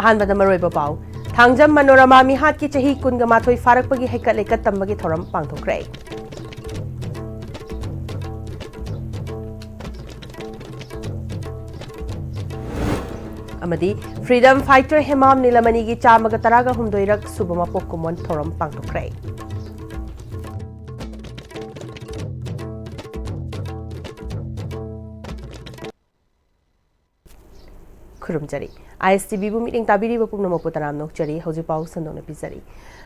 अहानबदा मरोइबा पाउ थांजम मनोरमा मिहात की चही कुनगा माथोई फारकपगी हेकत लेकत तंबगी theorem पांगथोखरे अमदी freedom fighter Hemam Nilmani की चामग तरागा हुमदोइरक सुबमा पोकुमन थोरम पांगथोखरे खुरुमजरी ISTV बु मीटिंग ताबिरी बपुंग नमपु तनाम नोकचरी हौजी पाउ संदोंग पिजरी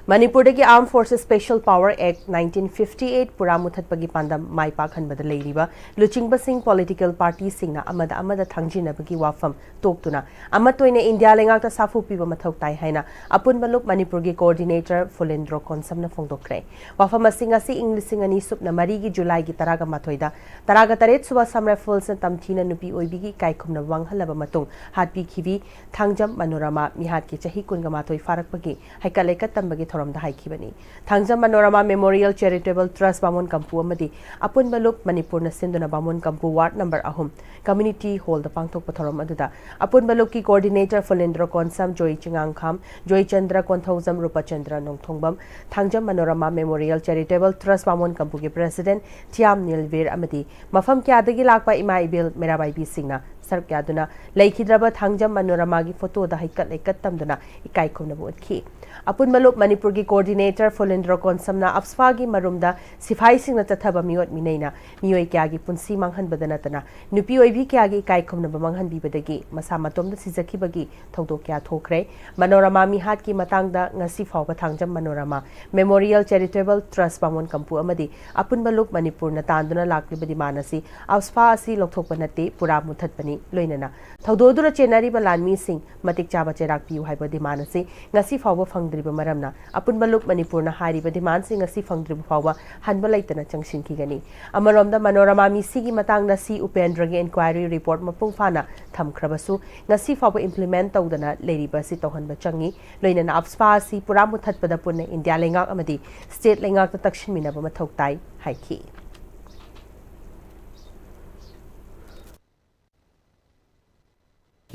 मणिपुर की arm forces special power act 1958 पुरा मुथतपगी पांदम माई पाखनबद लेरिबा लुचिंगबसिंग पॉलिटिकल पार्टी सिंगना अमद थांगजिनबगी वाफम तोक्तुना अमतोइने इंडिया लेंगाक्ता साफु पीबा मथौ ताई हाइना अपुनबा लुक मणिपुर की कोऑर्डिनेटर फुलेंद्रो कोनसमना फोंदोखरे वाफम असिंगासी इंग्लिसिंग अनि सुपना मरी की जुलाई की तरागा माथोइदा तरागा तरेत सुबा सम राइफल्स तमथीना नुपी ओइबिगी काइखुमना वांगहलबा मतुंग हातपी खिबी थांगजम मनोरमा मिहात की चही कुनगा माथोइ फारकपगी हाइकलेका तंबगी थोरमदा हाइखिबनी Thangjam Manorama Memorial Charitable Trust Bamun Kampu अमदी अपुन बलुक मणिपुर न सिंधुना Bamun Kampu ward number 3 community hall द पांगथोक थोरम अदुदा अपुन बलुक की कोऑर्डिनेटर फुलेंद्रो कोनसम जोई चिंगांगखाम जोई Chandra Konthoujam Rupchandra Nongthongbam Thangjam Manorama Memorial Charitable Trust Bamun Kampu के प्रेसिडेंट थियाम नीलवीर अमदी मफम क्यादगी लाकपा इमा इबिल मेराबाई सिंगना सरक यादुना लेखिद्रब थांगजम मनोरमा की फोटो द हाइकत लेकत तमदुना इकाई खुमनबु उतखी अपुन मलुक मणिपुर की कोऑर्डिनेटर फुलेंद्रो कोनसमना अप्सफा की मरुमदा सिफाई सिंगना चथब मियोट मिनैना मियोय क्या की पुंसी मांगहनबद नतना नुपी ओइबी क्या की इकाई खुमनब मांगहनबीबदगी मसा मतोमद सिजखिबगी थौदो क्या थोखरे मनोरमा मिहात की मतांगदा ngasi फावबा Thangjam Manorama Memorial Charitable Trust Bamun Kampu अमदी अपुन मलुक मणिपुर न तांदुना लाक्लिबदि मानसी अप्सफा असि लौथोकपा नते पुरा मुथतपनी लोइनना थौदोदुरा चेनारिबा लानमी सिंह मतिक चाबा चेराक पियु हाइबदि मानसी ngasi फावबा फंगद्रिबा मरमना अपुन मलुक मणिपुर न हारिबा डिमांड सिंह ngasi फंगद्रिबा फावबा हनबा लैतना चंगसिनखिगनी अमरोमदा मनोरमा मिसिगी मतांगदा सी उपेंद्र गे इंक्वायरी रिपोर्ट मपुंग फाना थमख्रबसु ngasi फावबा इंप्लीमेंट तौदना लेरिबा सि तौहनबा चंगी लोइनना अप्सफा सि पुरा मुथतपदा पुन्ना इंडिया लेंगाक अमदी स्टेट लेंगाक तक्सिनमिनबा मथौताई हाइखी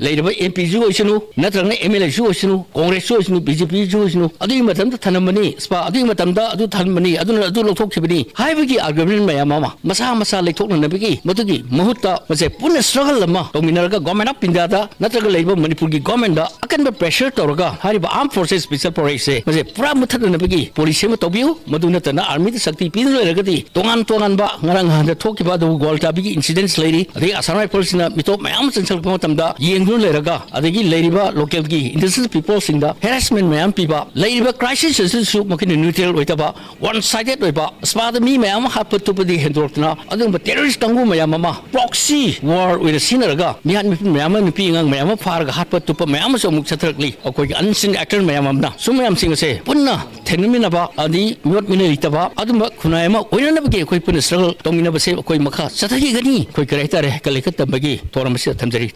लेरबा एमपी जु ओइसनु नत्रगने एमएलए जु ओइसनु कांग्रेस जु ओइसनु बीजेपी जु ओइसनु अदुई मतमदा थनमनी स्पा अदुई मतमदा अदु थनमनी अदुना अदु लोथोखिबनी हाइबगी आर्गुमेंट मयाम अमा मसा मसा लेथोकनबगी मदुगी महुत्ता मसे पुन स्ट्रगल अमा तोमिनरगा गवर्नमेंट ऑफ इंडिया दा नत्रग लेबा मणिपुर की गवर्नमेंट दा अकन प्रेशर तौरगा हारिबा आर्म फोर्सेस स्पेशल फोर्स से मसे पूरा मुथनबगी पुलिस में तोबियु मदुनतना आर्मी दा शक्ति पिन लेरगदी तोंगान तोंगान बा ngarang handa थोकिबा दु गोलटाबगी इंसिडेंट्स लेरी अदे असम राइफल्स ना मितो मयाम चंचल मतमदा येंग लेरगा अदगी लेरिबा लोकल की इंडिजिनस पीपल सिंग दा हैरेसमेंट मयाम पीबा लेरिबा क्राइसिस सु मकिन न्यूट्रल ओइतबा वन साइडेड ओइबा स्पाद मी मयाम हापतुपदि हेंदोरतना अदुम टेररिस्ट तंगु मयाम मा प्रॉक्सी वॉर ओइर सिनरगा मियान मयाम नुपी ngang मयाम फारगा हापतुप मयाम सो मुक छथरकली अकोइ अनसिन एक्टर मयाम ना सुमयाम सिंग से पुन्ना थेनमिनबा अदि मियोट मिनरितबा अदुम खुनायमा ओइननबगे अकोइ पुन स्ट्रगल तोमिनबसे अकोइ मखा चथगी गनी कोइ करेक्टर कलेकतबगी तोरमसे थमजरी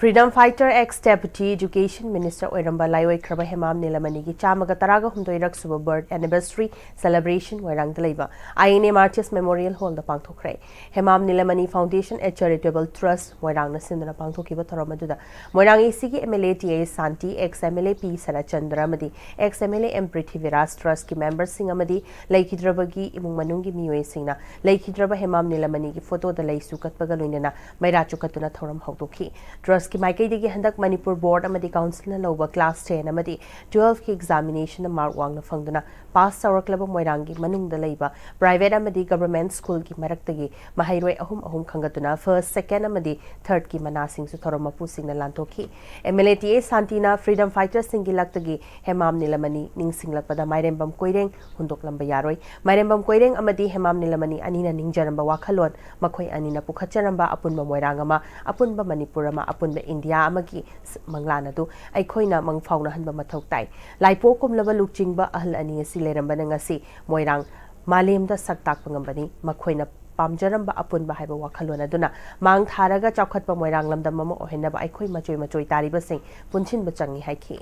freedom fighter ex deputy education minister ओइरंबा लायोय खरबा हेमाम नीलमणि की चामगा तरागा हुमदोइरक सुब बर्थ एनिवर्सरी सेलिब्रेशन वैरांग दलेबा आईएनए आर्टिस्ट मेमोरियल हॉल द पांगथोखरे Hemam Nilmani Foundation a charitable trust वैरांग सिंधना पांगथोखिबा थरमदुदा मोइरांग एसी की MLA T A Shanti ex MLA P Sarchandra अमदी ex MLA M Prithviraj trust की मेंबर सिंह अमदी लेखिद्रबगी इमुंग मनुंगी मियोय सिंगना लेखिद्रबा हेमाम नीलमणि की फोटो द लैसु कतपगा लोइनना मैरा चुकतुना थौरम हौदोखी ट्रस्ट की माइकैदगी हंदक मणिपुर बोर्ड अमदी काउंसिल न लौबा क्लास 10 अमदी 12 की एग्जामिनेशन मार्क वांगना फंगदुना पास तौरक्लबा मोइरांगी मनुंगदा लैबा प्राइवेट अमदी गवर्नमेंट स्कूल की मरक्तगी महाइरोय अहुम अहुम खंगतुना फर्स्ट सेकेंड अमदी थर्ड की मनासिंग सु थोरम मपुसिंग न लांथोखी MLA TA शांतिना freedom fighters सिंगी लक्तगी Hemam नीलमणि निंगसिंगलपदा माइरेंबम कोइरेंग हुंदोकलंबा यारोय माइरेंबम कोइरेंग अमदी हेमाम नीलमणि अनिना निंगजरंबा वाखलोन मखोय अनिना पुखचरंबा अपुनबा मोइरांगमा अपुनबा मणिपुरमा अपुनबा इंडिया अमगी मंगलान अदु अखोइना मंगफाउना हनबा मथौ ताई लाइपो कुमलबा लुकचिंगबा अहल अनी असि लेरंबना ngasi मोइरांग मालेमदा सक्ताक ngambani मखोइना पामजरंबा अपुनबा हाइबा वाखलोन अदुना मांग थारगा चौखटबा मोइरांग लमदम मम ओहेनबा अखोइ मचोय मचोय तारिबा सिंग पुनछिनबा चंगी हाइखी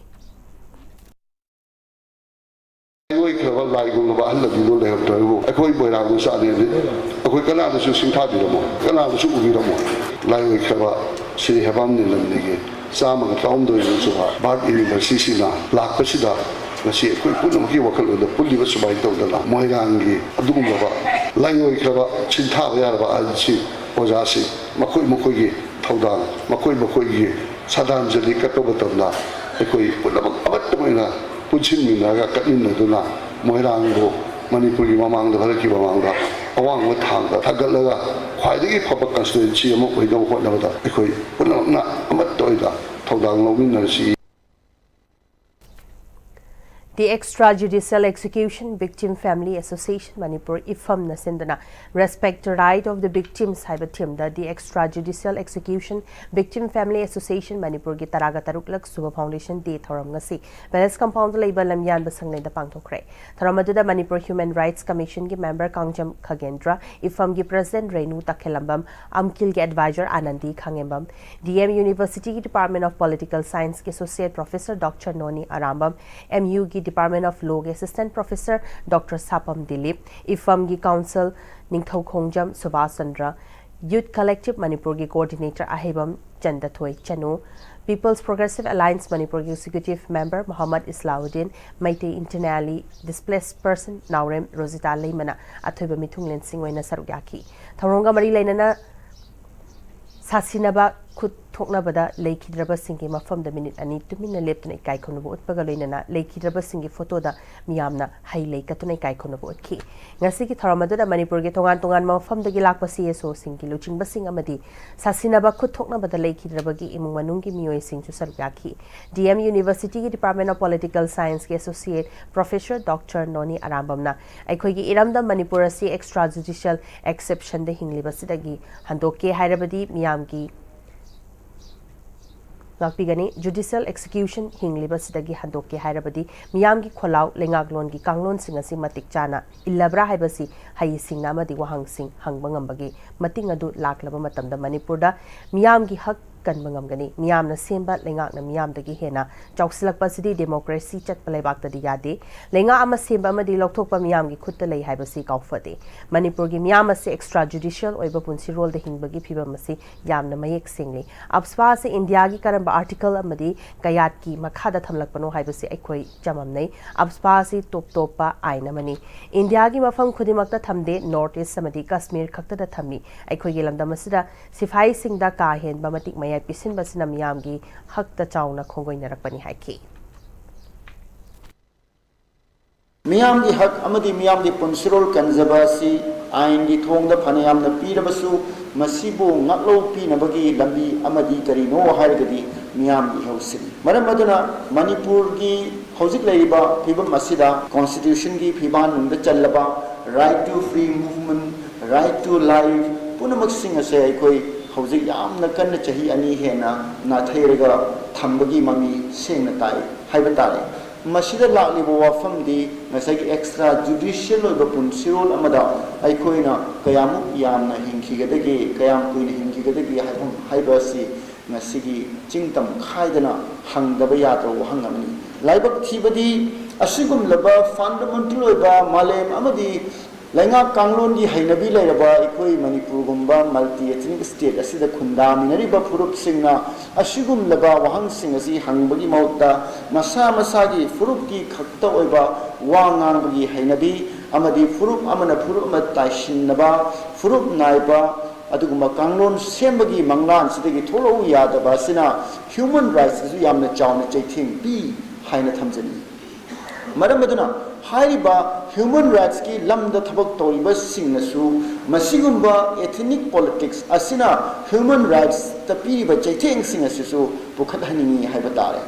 Noi khaba lai gu ba hal bi lo le ta gu akoi boira gu sa de akoi kana da su sin tha bi mo kana da su u bi mo lai khaba si hebam ni lam ni ge ꯆꯥꯝꯃꯒ ꯇꯔꯥꯍꯨꯝꯗꯣꯏꯅ ꯁꯨꯕ ꯚꯥꯔꯠ ꯌꯨꯅꯤꯚꯔꯁꯤꯇꯤꯁꯤꯅ ꯂꯥꯛꯄꯁꯤꯗ ꯉꯁꯤ ꯑꯩꯈꯣꯏ ꯄꯨꯝꯅꯃꯛꯀꯤ ꯋꯥꯈꯜꯂꯣꯟꯗ ꯄꯨꯜꯂꯤꯕ ꯁꯨꯃꯥꯏꯅ ꯇꯧꯗꯅ ꯃꯣꯏꯔꯥꯡꯒꯤ ꯑꯗꯨꯒꯨꯝꯂꯕ ꯂꯩꯉꯣꯏꯈ꯭ꯔꯕ ꯁꯤꯟꯊꯥꯕ ꯌꯥꯔꯕ ꯑꯍꯜꯁꯤꯡ ꯑꯣꯖꯥꯁꯤꯡ ꯃꯈꯣꯏꯒꯤ ꯊꯧꯗꯥꯡ ꯃꯈꯣꯏꯒꯤ ꯁꯥꯗꯥꯟꯖꯂꯤ ꯀꯠꯄ ꯃꯇꯝꯗ ꯑꯩꯈꯣꯏ ꯄꯨꯝꯅꯃꯛ ꯑꯃꯠꯇ ꯑꯣꯏꯅ ꯄꯨꯟꯁꯤꯟꯃꯤꯟꯅꯔꯒ ꯀꯠꯃꯤꯟꯅꯗꯨꯅ ꯃꯣꯏꯔꯥꯡꯕꯨ ꯃꯅꯤꯄꯨꯔꯒꯤ ꯃꯃꯥꯡꯗ ꯚꯥꯔꯠꯀꯤ ꯃꯃꯥꯡꯗ ꯑꯋꯥꯡꯕ ꯊꯥꯛꯇ ꯊꯥꯒꯠꯂꯒ ꯈ꯭ꯋꯥꯏꯗꯒꯤ ꯐꯕ ꯀꯟꯁꯇꯤꯇ꯭ꯌꯨꯟꯁꯤ ꯑꯃ ꯑꯣꯏꯅꯕ ꯍꯣꯠꯅꯕꯗ ꯑꯩꯈꯣꯏ ꯄꯨꯝꯅꯃꯛꯅ ꯑꯃꯠꯇ ꯑꯣꯏꯅ ꯊꯧꯗꯥꯡ ꯂꯧꯃꯤꯟꯅꯔꯁꯤ. The Extrajudicial Execution Victim Family Association Manipur IFAM Nasindana Respect the Right of the Victims Haiba Timda The Extrajudicial Execution Victim Family Association Manipur Gi Taraga Taruklak Suba Foundation Day Thoram Ngasi Palace Compound Labor Lamyan Basang the Pangtokre Thoramadu Manipur Human Rights Commission Gi Member Kangjam Khagendra IFAM Gi President Renu Takhelambam Amkil Gi Advisor Anandi Khangembam DM University Gi Department of Political Science Gi Associate Professor Dr. Noni Arambam MU Gi Department of Law Assistant Professor Dr. Sapam Dilip, IFAM Gi Council Ningthau Khongjam Subhas Chandra, Youth Collective Manipur Gi Coordinator Ahibam Chandathoi Chanu, People's Progressive Alliance Manipur Gi Executive Member Muhammad Islauddin, Maitei Internally Displaced Person Naurem Rosita Leimana, Athoiba Mithung Lensing Waina Sarugyaki. Tharonga Mari Lainana Sasinaba Kut Toknabada, Lake Hidraba Singi Mafam the minute and need to mean a lip to a kaikonabo, Pagalina, Lake Hidraba Singi photo da Miamna, High Lake Katuna kaikonabo key. Nasiki Taramadu, Manipur Getongan Tongan Mafam the Gilakwa CSO Singi, Luchin Basing Amadi, Sasinaba Kut Toknabada Lake Hidrabagi, Imungi Mue Sing to Sargaki, DM University Department of Political Science Associate Professor Dr. Noni Arambamna, Aikogi Iramda Manipurasi Extrajudicial Exception the Hinglibasidagi, Handoke Hyderabadi, Miamgi. Judicial Execution Hinglibasidagi Handoke Hairabadi, Miamgi Kolau, Lengaglon Gi Kanglon Singasi Matik Chana, Ilabra Haibasi, Hai Sing Namadi Wahang Sing, Hangbangambagi, Matingadu Laklaba Matam the Manipurda, Miamgi Hak Kanbangamgani, Miam na Simba, Lengak na Miam the Gihena, Choksilak Pasidi Democracy Chat Palebak the Yadi, Lenga Ama Simba Madi Loktopa Miamgi Kutale Haibasi Kaufati, Manipurgi Miamasi extrajudicial or Bapunsi roll the Hingbagi Pibamasi, Yam na Mayek Singli, Abspasi Indiagi Karamba article Amadi, Gayatki, Makada Tamlakpano Haibasi Equi Jamamne, Abspasi Top Topa Ainamani, Indiagi Mafam Kudimakta Tamde, Northeast Samadi, Kashmir Kakta Tami, Equigilam Damasida, Sifai Sing da Kahin, Bamatik May Pisin Basina Miamgi, Hak the Chauna Kongo Narakani Haki. Miam di hak amadi miam di punsirol kanzabasi ain di thong da phanayam na pirabasu masibu ngaklo pi na bagi lambi amadi karino hairgadi miam di hausini maram aduna manipur gi hojik leiba phibam masida constitution gi phiban nungda challaba right to free movement right to life punamak sing ase aikoi hojik yamna kanna chahi ani hena na thairaga thambagi mami sengna tai haibatare Masida lakli bawa fam di ngasagi extra judicial oiba punsirol amada aikoina kayamu yamna hingkigadagi kayam kuina hingkigadagi haibasi ngasigi chingtam khaidana hangdaba yadra wahangamni laibak thibadi asigum laba fundamental oiba malem amadi Lenga Kanglon di Hainabi Lairaba, Ikoi Manipur Gumba, multi ethnic state, Asida Kundam, Nariba Furup Singna, Ashigum Laba, Wahang Singasi, Hangbagi Mauta, Masa Masagi, Furuki Kakta Oiba, Wangangagi Hainabi, Amadi Furup Amana Furup Matashin Naba, Furup Naiba, Aduguma Kanglon, Sembagi Manglan, Sidigi Tolo Yadaba, Sina, human rights, Yamna Chawna Jaiting, B. Haina Tamzani. Madam Maduna. Hariba human rights ki lamda thabak toriba singnasu masigumba ethnic politics asina human rights tapiriba chaiteng singasisu pukhathani haibatare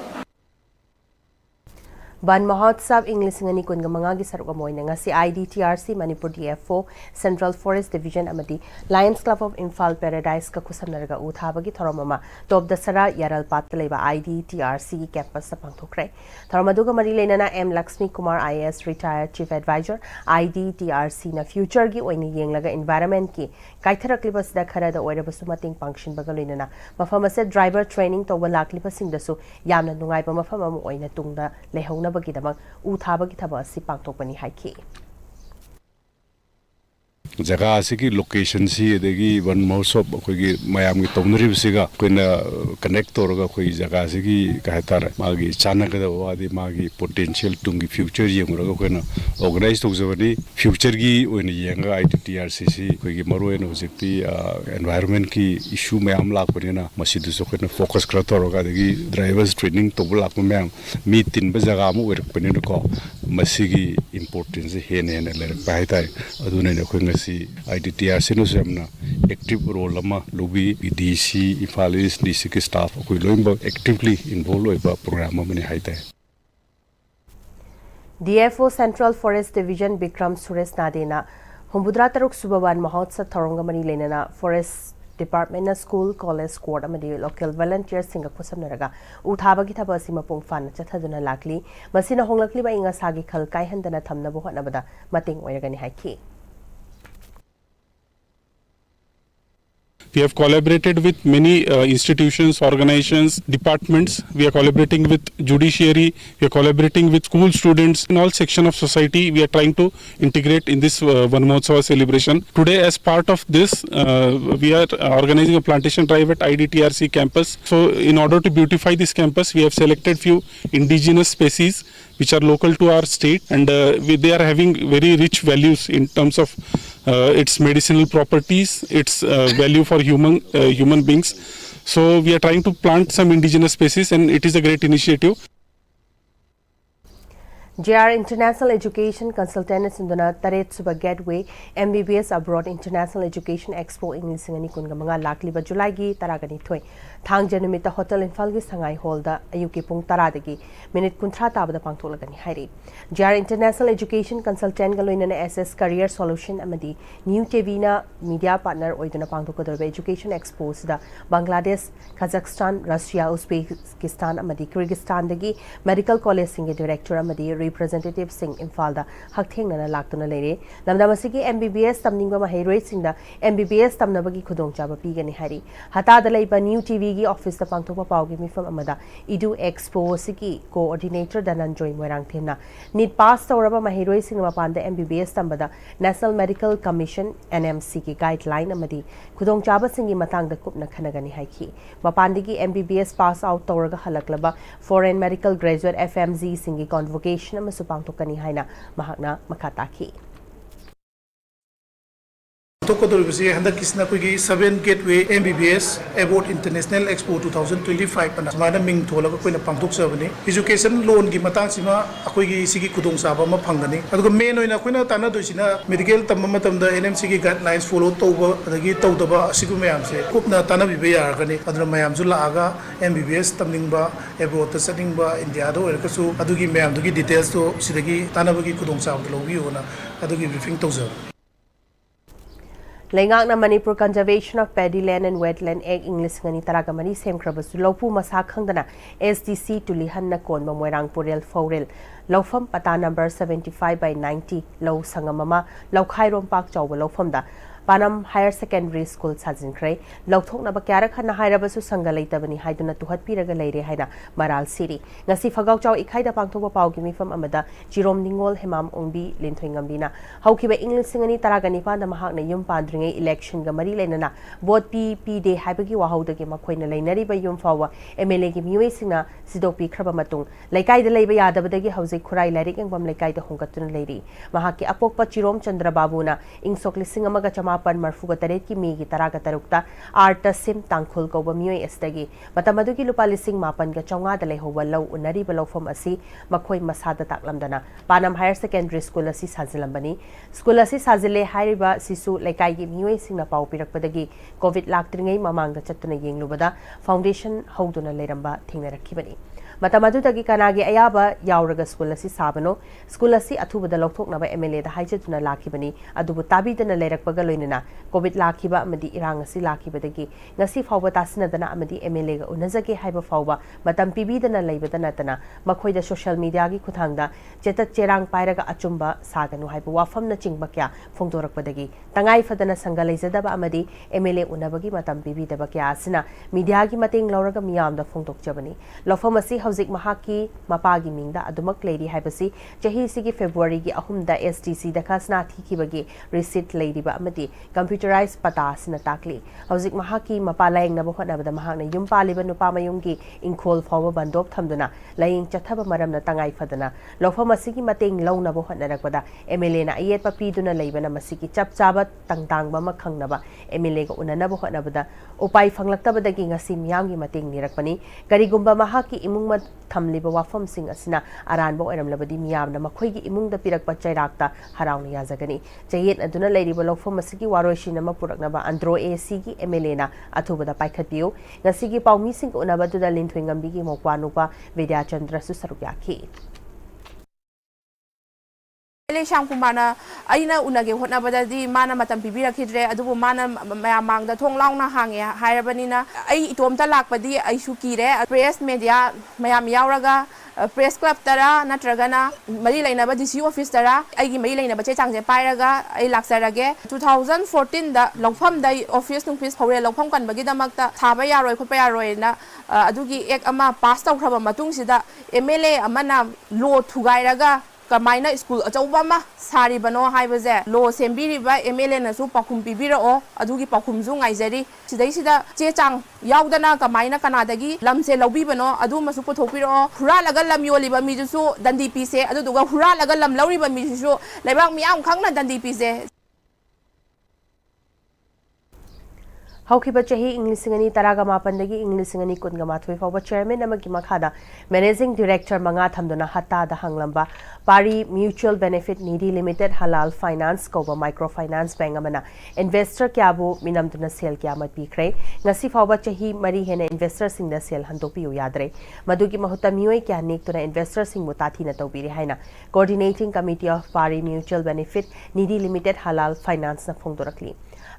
Ban Mahotsav English ngani kunga mangagi saruga moina ngasi IDTRC Manipur DF4 Central Forest Division amadi Lions Club of Imphal Paradise ka kusamnarga uthabagi thoromama top dasara yaral pat leba IDTRC campus sa pangthokre thoromaduga mari lenana M Lakshmi Kumar IAS retired chief advisor IDTRC na future gi oini yenglaga environment ki kaitharakliba sida khara da oiraba sumating function bagalenana mafam ase driver training to walakliba singdasu yamna nungai ba mafam amu oina tungda lehona Bagidamang Uthabagi Tabasi Pangtopani Haiki. जगह की location से one महोत्सव अखोगी मयाम की तौनरीबसिगा Koyna connect तौरगा कोई जगह की कहतार मागी चानगदब वादी मागी potential Tungi future येंगरगा Koyna organise तौजबनी future की ओइना येंगा IDTRCC कोई मरोयन होजिकती एनवायरनमेंट की इशू मयाम लाकपनिना मसिदुसो कोइना फोकस करा तौरगा दगी ड्राइवर्स ट्रेनिंग तौब लाकप मयाम मी तिनबा जगह अमु ओइरकपनिना को मसिगी इंपोर्टेंस हेन हेन लेरकपा हाइताय अदुने नखोइ IDTRC नो सेमना एक्टिव रोल अमा lobby DC Imphal east DC के स्टाफ कोई लोइंबा एक्टिवली इन्वॉल्व होइबा प्रोग्राम अमने हाइताय DFO Central Forest Division Bikram Suresh Nadena Humbudra Taruk Subawan Mahotsa Thorongamani Lenana Forest Department na School College Court amadi local volunteers singa pusamnaraga uthabagi thabasi mapung fan chathaduna lakli masina honglakli ba inga sagi khal kaihandana thamna bo hotnabada mating oiragani haiki. We have collaborated with many institutions, organizations, departments. We are collaborating with judiciary. We are collaborating with school students in all sections of society. We are trying to integrate in this Van Mahotsav celebration. Today, as part of this, we are organizing a plantation drive at IDTRC campus. So, in order to beautify this campus, we have selected few indigenous species which are local to our state, and they are having very rich values in terms of its medicinal properties, its value for human beings. So we are trying to plant some indigenous species, and it is a great initiative. JR International Education Consultant Sinduna Taret Suba Gateway MBBS Abroad International Education Expo English Singani Kungamanga Lakliba July gi Taragani Toy Thang Janumita Hotel in Falgi Sangai Holda Ayuki Pung Taradagi Minute Kuntra Tabada Pangtolagani Hari JR International Education Consultant Galoina SS Career Solution Amadi New Tevina Media Partner Oiduna Pangtokodobe Education Expo da Bangladesh Kazakhstan Russia Uzbekistan Amadi Kyrgyzstan Dagi Medical College Singi Director Amadi representative sing Infalda Hakthengna Laktuna Lere Lamdamasiki MBBS Tamninga Mahiroi Sinda MBBS Tamnabagi Kudong Chaba Pigani Hari Hata the Laiba New TV office the Pangtopa Paugi Mifam Amada Idu Expo Siki coordinator Dananjoy Morang Thena Need pass Toraba Mahiroi Singa Panda MBBS Tambada National Medical Commission NMC ki guideline Amadi Kudong Chaba Singi Matang the Kupna Kanagani Haiki Mapandigi MBBS pass out Toraga Halaklaba Foreign Medical Graduate FMZ Singi Convocation Masupang Tokani Haina Mahakna Makataki. Tokodoribasi handa kisna kuigi 7 Gateway MBBS Abroad International Expo 2025 pana samana ming thola ko koina pangthok sabani education loan gi matang sima akoigi sigi kudong saba ma phangani adugo main oina koina tana doisina medical tamma matamda NMC gi guidelines follow tawba adagi tawdaba asigu mayam se kupna tana bi ya gani aduna mayam ju laaga MBBS tamningba abroad ta settingba India do erkasu adugi mayam dugi details to sidagi tanabagi kudong saba lobi ona adugi briefing tawza Lengakna Manipur Conservation of Paddyland and Wetland Egg English Ngani Taragamani Same Krabasu Lopu Masakangdana SDC Tulihanna Kon Mamoirang Purel Forel Lofam Pata number 75/90 Low Sangamama Lokhairom Park Chow Lofamda Panam Higher Secondary School Sajin Cray, Lothok Nabakarakana Hirabasu Sangalay Tabani Haiduna to Hat Piraga Lady Haida, Maral City. Nasi Fagauchow Ikaida Pangtoba Paugimi from Amada, Jerome Ningol, Hemam Umbi, Lintwingambina. Haukiba English Singani Taraganipa, the Mahakna Yum Padring election Gamari Lenana, both P de Habagi Wahau the Gemaquina Lanari by Yum Fawa, MLA Gimuisina, Sidopi Krabamatung, Laikai the Labor Yada, but the House Kurai Larik and Bamlakai the Hunkatun Lady. Mahaki Apopa Jerome Chandra Babuna, Ingsokli Singamagachama. Pan Marfuga Tareki Migi Taraga Tarukta, Arta Sim Tankul Goba Mui Estegi, Matamaduki Lupalising Mapan Gachonga de Lehowa Low Unari below from Asi, Makoi Masada Taklamdana, Panam Higher Secondary School Assis Hazilambani, School Assis Hazile Hariba Sisu Lekai Mui Singna Pau Pirakpadagi, COVID Lactringa Mamanga Chatuna Ying Lubada, Foundation Hoduna Leramba Tingera Kibani. Matamadutagi Kanagi Ayaba, Yauraga School Assi Sabano, School Assi Atuba the Loktok Nava MLA the Hajatuna Lakibani, Adubutabi than a Lerak Bagaloina, Covid Lakiba, Madi Irangasi Lakibadagi, Nasi Fauba Tasina than Amadi MLA, Unazaki Hyperfauba, Matam Pibi than a labor than Natana, Makoi the social media Kutanga, Jetta Cherang Piraga Achumba, Saganu Hyperwa from the Chingbakya, Fongdorak Badagi, Tangai for the Sangalezada Amadi, MLA Unabagi, Matam Pibi the Bakia Sina, Midiagi Mating Lauraga Miam the Fongdok Jabani, Lofamasi hauzik mahaki mapagi mingda adumak lady haibasi chahi sigi February gi ahumda STC da khasna thikibagi receipt lady ba amati computerized pata sina takli hauzik mahaki mapa layeng na bohna bada mahakna yum paliba nupa mayunggi inkhol fawa bandok thamduna laying chathaba maramna tangai fadana lofam asigi mateng launa bohna rakpada MLA na ayet papiduna leibana masigi chap chaba tangtang ba makhangnaba MLA ga unana bohna bada upai phanglaktabadagi ngasi miyamgi mateng nirakpani karigumba mahaki imung mat thamliba wafam sing asina aranba oiramlabadi miyamna makhoigi imungda pirakpa chairakta harauna yazagani chayet aduna leiriba lokfam asigi waroishina mapuraknaba andro AC gi MLA na athubada paikhatpiu ngasigi paumi sing unabaduna linthoingambi gi mokwanupa Vidya Chandra su sarukyakhi Sham Kumana, Aina Unagi, Hotnabadi, Mana Matam Pibira Kidre, Adubu Mana Mayamang, the Tong Long Hangi, Hirabanina, I Tomta Lakpadi, I Shukire, Press Media, Mayam Yauraga, Press Club Tara, Natragana, Malila Nabadis office Tara, I give Malina Bachang Piraga, I Laxarage, 2014, the Longfam Day office to Piss Hore Longpam Bagida Makta, Tabaya Roy, Adugi Ek Ama, Pasta Matung Sida, MLA Amana, Low Tugairaga. Kamaina school achawbama sari bano haibaze lo sembiri ba MLA na su pakhum pibira o adugi pakhum zu ngaijari sidai sida che chang yaudana kamaina kanadagi lamse lobi bano adu masu pothopiro hura laga lam yoli ba mi su dandi pise adu duga hura laga lam lauri ba mi su leibang miam khangna dandi pise Haukiba chahi English ngani taraga mapandagi English ngani kunga mathoi fawba chairman amagi makhada managing director manga thamduna hatta da hanglamba Pari Mutual Benefit Needy Limited Halal Finance koba microfinance bank amana investor kyabu minamduna sel kyamat pikre ngasi fawba chahi mari hena investor singda sel handopiu yadre madugi mahuta mioi kya nek tuna investor sing mutathi na tawbiri haina coordinating committee of Pari Mutual Benefit Needy Limited Halal Finance na phongdorakli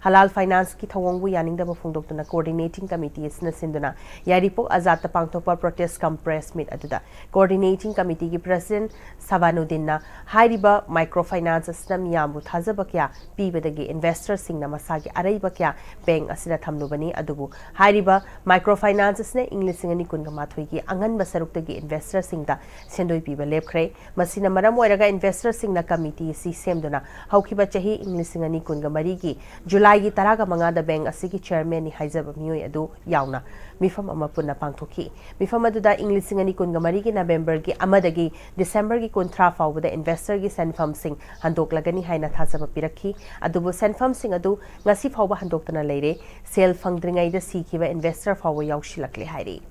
Halal Finance ki thawongbu yaningda bafungdok tuna coordinating committee isna sinduna yaripo azat pangthokpa protest cum press meet aduda coordinating committee ki president Sabanuddin na hairiba microfinance asna miyambu thajaba kya pibadagi investor singna masagi araiba kya bank asina thamlubani adubu hairiba microfinance asna English singani kunga mathoi ki angan basaruktagi investor singda sendoi piba lepkhre masina maram oiraga investor singna committee si semduna haukiba chahi English singani kunga mari ki July gi taraga mangada bank asigi chairman ni haijaba mioi adu yauna mifam ama punna pangthoki mifam aduda English singani kunga mari gi November gi amadagi December gi kunthra fawbada investor gi senfam sing handok lagani haina thajaba pirakhi adubu senfam sing adu ngasi fawba handoktana leire sel fangdringai da sikiba investor fawba yaushilakle hairi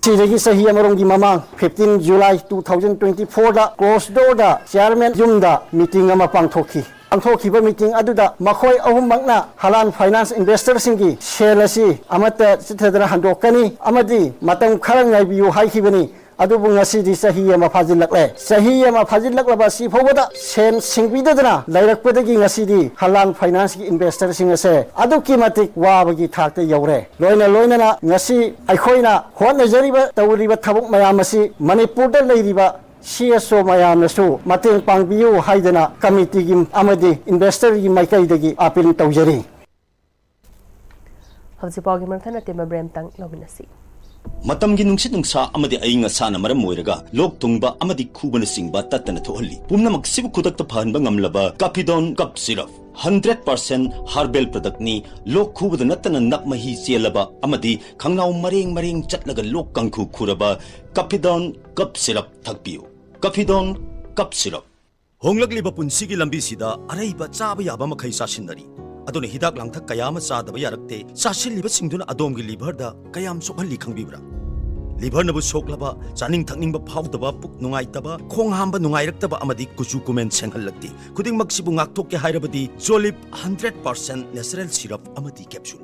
Sigi sahi amarong di mamang 15 July 2024 da close door da chairman yumda meeting ama pangthoki Angthokiba meeting aduda makhoi ahum makna halan finance investor singi shelasi amata chithadra handokani amadi matam kharang ngai biu haikibani adubu ngasi di sahi ama phajilaklaba si phobada sen singbidadana lairakpadagi ngasi di halan finance investor singase aduki matik wabagi thakta yaure loina na ngasi aikhoina honajariba tawriba thabuk mayamasi Manipur da leiriba CSO mayamnasu mateng pangbiu haidana committee gi amadi investor gi maikai appeal tawjari Hawjipagi mangthana tema bremtang lominasi Matamgi nungsit nungsa amadi ainga sana maram moiraga lok tungba amadi khubana singba tatana thohalli pumna maksibu khudak ta phanba ngamlaba Capidon cup syrup 100% herbal product ni lok khubada natana nakmahi chelaba amadi khangnaw mareng chatlaga lok kangkhu khuraba Capidon cup syrup thakpiu Capidon cup syrup honglakliba punsigi lambi sida araiba chaba yaba makhai sasinari aduna hidak langthak kayama sadaba yarakte sasilliba singduna adomgi liver da kayam sokhalli khangbibra liver nabu soklaba chaning thakningba phawdaba puk nungaitaba khong hamba nungairaktaba amadi kuchu kumen senghallakti khuding maksibu ngakthokke hairabadi Jolip 100% natural syrup amadi capsule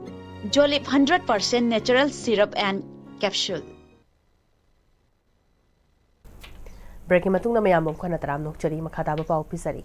Jolip 100% natural syrup and capsule Break matungna mayam khana taram nokchari makhada ba pau pisari.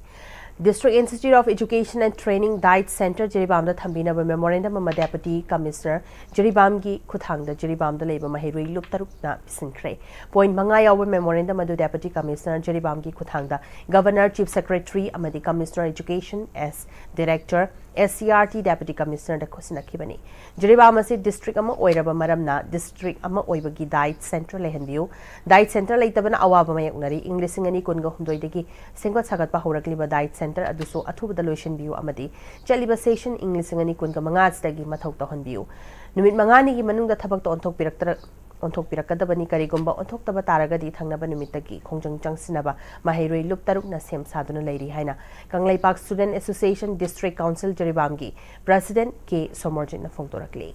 District Institute of Education and Training Diet Center Jiribam da thambina ba memorandum ma Deputy Commissioner Jiribam gi khuthang da Jiribam da leba mahirui luk taruk na pisinkhre. Point manga yaw memorandum adu Deputy Commissioner Jiribam gi khuthang da Governor Chief Secretary amadi Commissioner Education as Director SCRT Deputy Commissioner da khusina khibani. Jiribam ase district ama oiraba maramna district ama oibagi diet center lehenbiu. Diet center leitabana awaba mayaknari English ngani kunga humdoi dagi sengwa sagat pa horakliba diet center aduso athubada lotion biu amadi chaliba session English ngani kunga mangas dagi mathau tahon biu. Numit mangani gi manungda thabak to onthok piraktar onthok pirakadabani karigumba onthok taba taragadi thangnaba numitagi khongjang changsinaba mahiroi lup taruk na sem saduna leiri haina Kanglai Park Student Association District Council Jiribamgi President K Somorjit na phongtorakli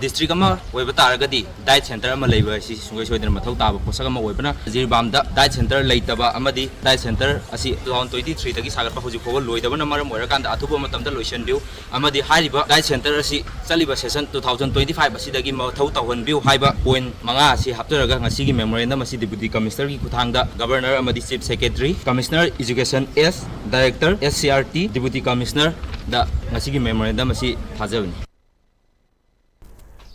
District ama oiba taragadi diet center ama leiba si sungoi soidena mathau taba posak ama oibana Jiribam da diet center leitaba amadi diet center asi 2023 dagi sagarpa hoji phoba loidabana maram oirakanda athuba matamda lotion biu amadi hariba diet center asi chaliba session 2025 asi dagi mathau tawon biu haiba point manga asi haptaraga ngasi gi memorandum asi deputy commissioner gi kuthangda governor amadi chief secretary commissioner education S director SCRT deputy commissioner da ngasi gi memorandum asi thajabani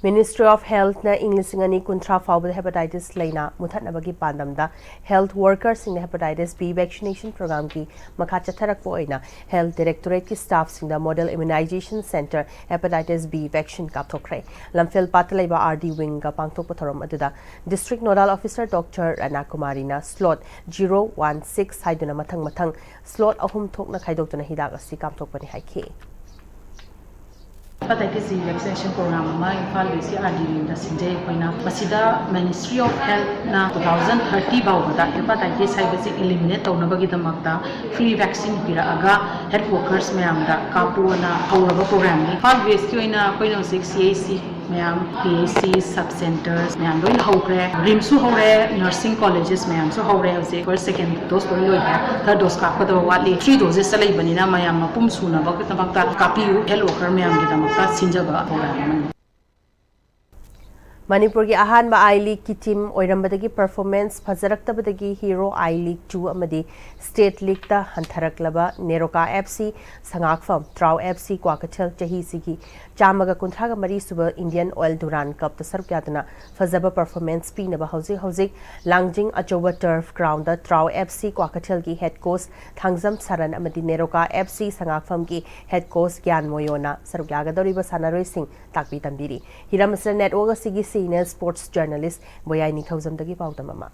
Ministry of Health na English ngani kuntra fawbad hepatitis leina muthatnabagi pandamda health workers in hepatitis B vaccination program ki makha chatharak poina health directorate ki staff singda model immunization center hepatitis B vaccine kapthokre lamfel patalaiba RD wing ga pangthok patharam aduda district nodal officer Dr. Rana Kumari na slot 016 haiduna mathang slot ahum thokna khaidokna hidak asi kapthok pani haikhe Hepatitis C vaccination program ma Imphal West RD da sinjay koina masida Ministry of Health na 2030 bawda hepatitis haibasi eliminate tawnabagi damakta free vaccine pira aga health workers mayam da kapuna hawraba program ni Imphal West ki oina koina 6 CAC mayam PAC sub centers mayam loi hawre rimsu hawre nursing colleges mayam so hawre ase first second dose loi loi third dose ka ko da wali 3 doses salai banina mayam mapum suna ba ko damakta kapiu health worker mayam gi damakta sinjaba program Manipur ki ahan ba I League ki team oirambadagi performance phajaraktabadagi Hero I League 2 amadi State League ta hantharaklaba Neroka FC Sangakfam Trau FC Kwakathel chahi sigi chamaga kunthraga mari suba Indian Oil Duran Cup ta sarkyatna phajaba performance pinaba hauzik Langjing Achoba Turf Ground da Trau FC Kwakathel ki head coach Thangjam Saran amadi Neroka FC Sangakfam ki head coach Gyan Moyona sarukyaga doriba sanaroi sing takbi tambiri Hiramasra network sigi senior sports journalist Boyai Nithawjam dagi paudamama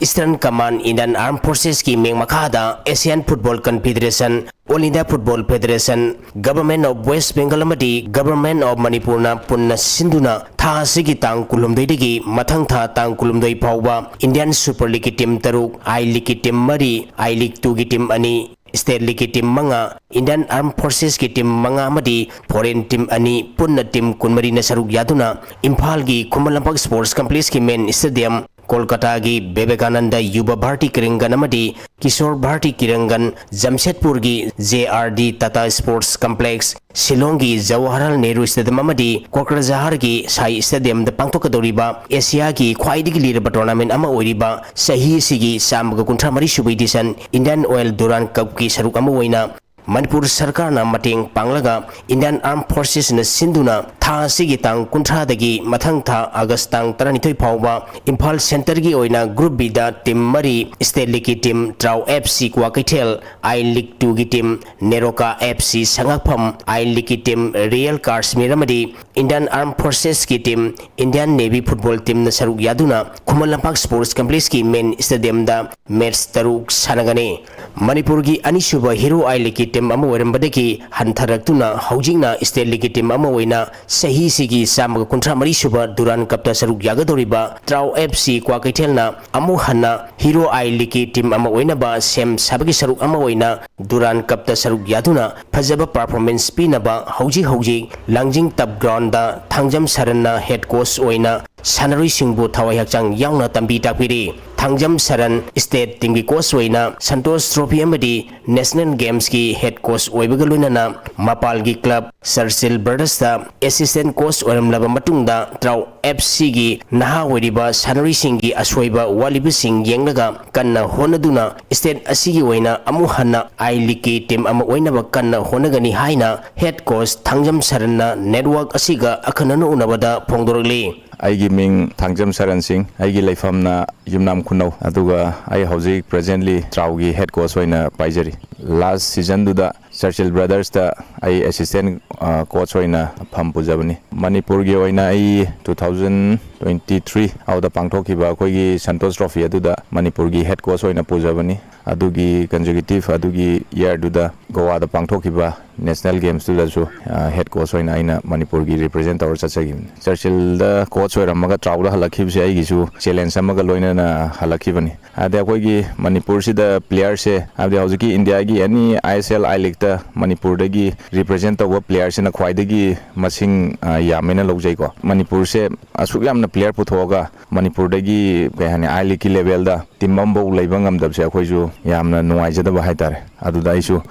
Eastern Command Indian Armed Forces ki meng makada Asian Football Confederation All India Football Federation Government of West Bengal amadi Government of Manipur na punna sinduna tha sigi tang kulumdoi dagi mathang tha tang kulumdoi phawba Indian Super League team taruk I League team mari I League 2 ki team ani State League team manga Indian Armed Forces ki team manga amadi foreign team ani punna team kunmari na saruk yaduna Imphal gi Khumalampag Sports Complex ki main stadium Kolkata gi Vivekananda Yuba Bharti Kirangan amadi Kishore Bharti Kirangan Jamshedpur gi JRD Tata Sports Complex Shillong gi Jawaharlal Nehru Stadium amadi Kokrajhar gi Sai Stadium da pangthokadoriba Asia gi khwaidigi liraba tournament ama oiriba sahi sigi samga kunthra mari subai edition Indian Oil Duran Cup ki saruk ama oina Manipur Sarkar na mateng panglaga Indian Armed Forces na sinduna tha sigi tang kunthra dagi mathang tha August tang 12 phawba Imphal Center gi oina Group B da team mari State League team Trau FC Kwakaithel I League 2 gi team Neroka FC Sangakpham I League team Real Kashmir amadi Indian Armed Forces ki team Indian Navy football team na saruk yaduna Khumalampag Sports Complex ki main stadium da match taruk sanagane Manipur gi anisuba Hero I League team ama warambadaki hantharakuna haujingna State League team ama oina sahi sigi samaga kunthra mari suba Duran Cup ta saruk yagadoriba Trau FC Kwakaithelna amu hanna Hero I League team ama oina ba sem sabagi saruk ama oina Duran Cup ta saruk yaduna phajaba performance pinaba hauji Langjing Top Ground da Thangjam Saranna head coach oina Sanarui-singbu thawai hakchang yauna tambi takpiri. Thangjam Saran State Team ki coach oina Santos Trophy amadi National Games ki head coach oibaga loinana Mapal gi club Sarsil Brothers ta assistant coach oiramlaba matungda Trau FC gi naha oiriba Sanarui sing gi aswoiba waliba sing yengnaga kanna honaduna state asigi oina amu hanna I League ki team ama oinaba kanna honagani haina head coach Thangjam Saran na network asiga akhananu unabada phongdorli. Aigi ming Thangjam Saran Singh aigi leifam na yumnam khunau aduga ai hojik presently Traugi head coach oina paijari last season duda Churchill Brothers ta ai assistant coach oina pham pujabani Manipur gi oina ai 2023 auda pangthokiba koigi Santos Trophy aduda Manipur gi head coach oina pujabani adugi consecutive adugi year duda Goa da pangthokiba national games duda so head coach oina aina Manipur gi represent our chachagi Churchill da coach oiramaga Trauda halakhibse ai gisu challenge amaga loina na halakhibani ade koigi Manipur sida player se ade hojiki India gi any ISL I League ta Manipur dagi represent over players na khwaidagi masing yamena lojai ko Manipur se asuk yamna player puthoga Manipur dagi behane I League level da timambo leibangam dabse akhoiju yamna nuaijada ba haitare aduda isu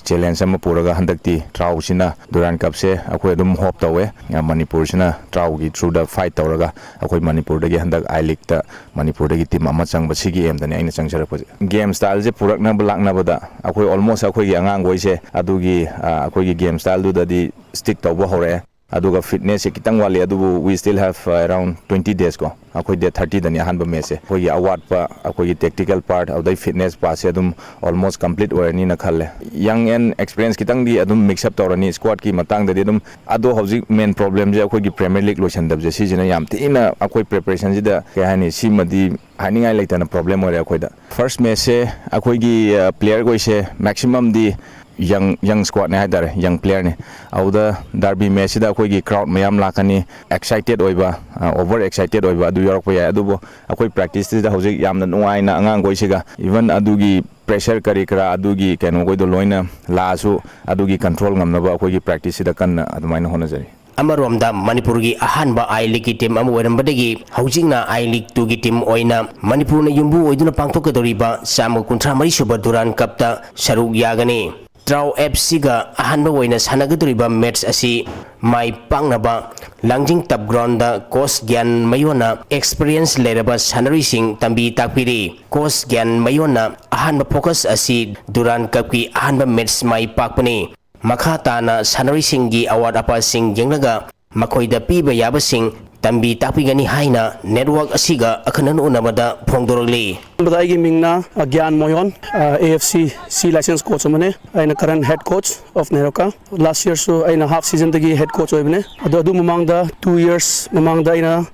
challenge ama puraga handakti Trau sina Duran Cup se akhoi dum hope tawe Manipur sina Trau gi through the fight tawraga akhoi Manipur dagi handak I League ta Manipur dagi team ama changba sigi em dani aina changjarak game style je purakna blakna bada akhoi almost akhoi gi angang goise adugi akhoi gi game style du dadi stick tawba hore aduga fitness se kitang wali adubu we still have around 20 days ko akhoi de 30 dani hanba match se akhoi gi award pa akhoi gi tactical part of the fitness pa se adum almost complete orani na khalle young and experience kitang di adum mix up tawrani squad ki matang da adum ado hojik main problem je akhoi gi Premier League lotion dab je si jina yam tina akhoi preparation ji da ke hani si madi haningai laitana problem ore akhoi da first match se akhoi gi player goi se maximum di young squad ne haidare young player ne auda derby match da koi gi crowd mayam lakani excited oiba over excited oiba adu yorok ya adu akoi practice da hojik yamna nuai na angang goi siga even adu gi pressure kari kra adu gi keno goi do loina la su adu gi control ngamna ba koi gi practice da kan adumaina hona jari Amaromda Manipur gi ahanba I League team amu werambadagi haujingna I League 2 gi team oina Manipur na yumbu oiduna pangthokadoriba samu kuntra mari suba Duran Cup ta saruk yagani Trau FC ga ahanba oina sanagadoriba match asi mai pangnaba langjing top ground da coach Gyan Mayona experience leraba sanari sing tambi takpiri coach Gyan Mayona ahanba focus asi Duran Cup ki ahanba match mai pakpani makha tana sanari singi award apa sing jengnaga makoida piba yaba sing tambi tapigani haina network asiga akhanan unamada phongdorogli badai gi mingna Gyan Moyon AFC C license coach mane aina current head coach of Neroka last year so aina half season dagi head coach oibne adu mamangda 2 years mamangda aina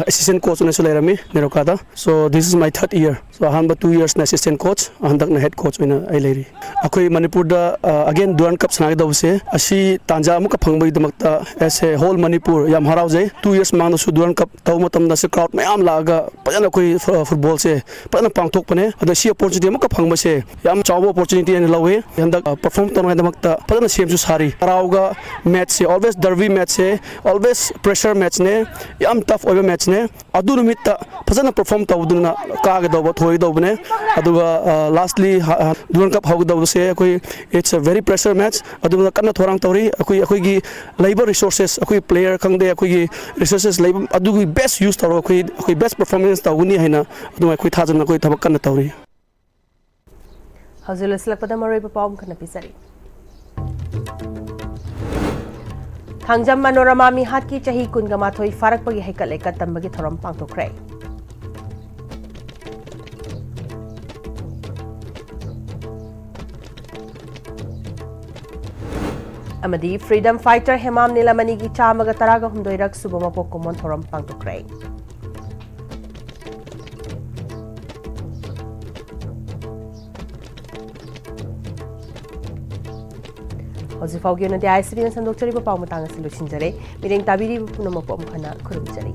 assistant coach ne solerami Neroka da so this is my third year so hanba 2 years na assistant coach handak na head coach oina ai leri akoi Manipur da again Duran Cup sanag dawse asi tanja amuka phangbai damakta as a whole Manipur yam harau jai 2 years mang su Duran Cup taw matam da se crowd mayam laga pajana koi football se pajana pangthok pane ada si opportunity amuka phangba se yam chawa opportunity ne lawe handak perform tonga damakta pajana sem su sari rauga match se always derby match se always pressure match ne yam tough oiba match ne adu numitta pajana perform tawduna kaga daw thoi daw ne aduga lastly Duran Cup hawga daw se koi it's a very pressure match aduga kanna thorang tawri akoi gi labor resources akoi player khangde akoi gi resources labor adugi best use tawro akoi best performance tawuni haina aduga akoi thajana akoi thabak kanna tawri Hazul Islakpada Maroy Papam kana pisari Thangjam Manorama mi hat ki chahi kun gama thoi farak pagi haikal ekat tambagi thoram pangthokre amadi freedom fighter Hemam Nilamani gi chamaga taraga humdoirak subama pokomon thoram pangthokre Hozifaugi na di ISV na sandok chari pa pao matanga sa luchin jare mireng tabiri puno mo po mukha na kurum jare